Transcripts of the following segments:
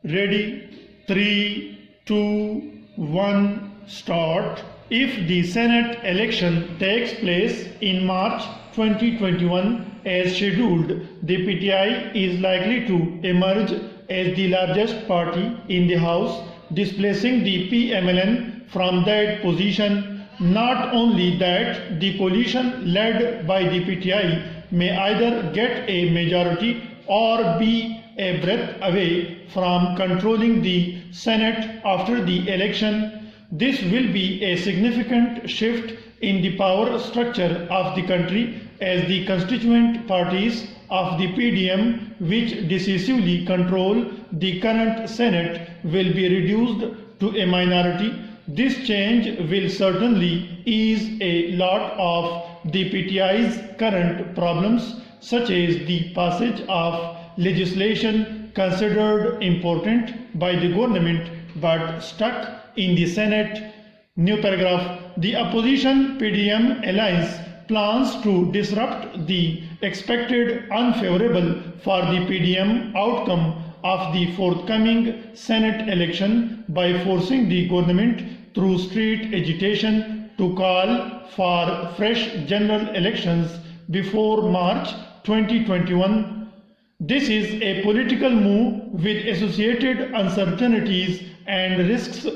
Ready? 3, 2, 1, start. If the Senate election takes place in March 2021 as scheduled, the PTI is likely to emerge as the largest party in the House, displacing the PMLN from that position. Not only that, the coalition led by the PTI may either get a majority or be a breath away from controlling the Senate after the election. This will be a significant shift in the power structure of the country, as the constituent parties of the PDM, which decisively control the current Senate, will be reduced to a minority. This change will certainly ease a lot of the PTI's current problems, such as the passage of legislation considered important by the government but stuck in the Senate. New paragraph. The opposition PDM alliance plans to disrupt the expected unfavorable for the PDM outcome of the forthcoming Senate election by forcing the government through street agitation to call for fresh general elections before March 2021. This is a political move with associated uncertainties and risks.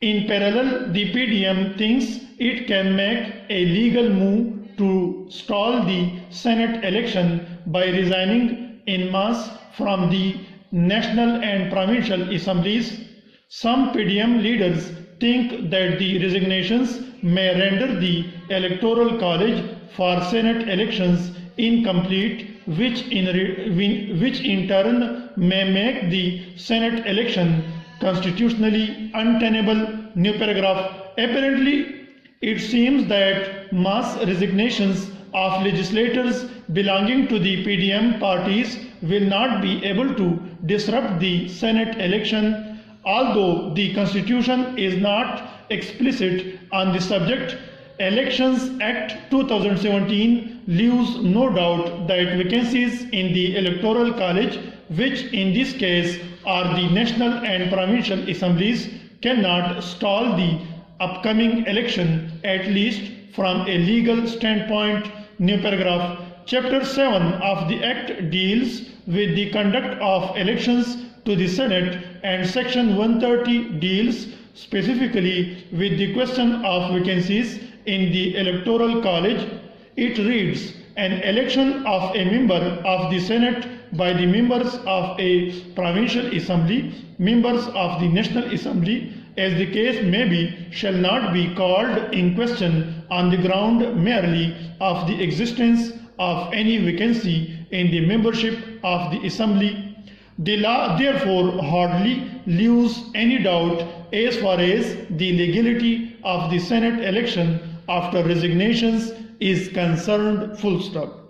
In parallel, the PDM thinks it can make a legal move to stall the Senate election by resigning en masse from the national and provincial assemblies. Some PDM leaders think that the resignations may render the Electoral College for Senate elections incomplete, which in turn may make the Senate election constitutionally untenable. New paragraph. Apparently, it seems that mass resignations of legislators belonging to the PDM parties will not be able to disrupt the Senate election. Although the Constitution is not explicit on the subject, Elections Act 2017 leaves no doubt that vacancies in the Electoral College, which in this case are the national and provincial assemblies, cannot stall the upcoming election, at least from a legal standpoint. New paragraph. Chapter 7 of the Act deals with the conduct of elections to the Senate, and Section 130 deals specifically with the question of vacancies in the Electoral College. It reads, an election of a member of the Senate by the members of a provincial assembly, members of the National Assembly, as the case may be, shall not be called in question on the ground merely of the existence of any vacancy in the membership of the Assembly. The law therefore hardly leaves any doubt as far as the legality of the Senate election after resignations is concerned. Full stop.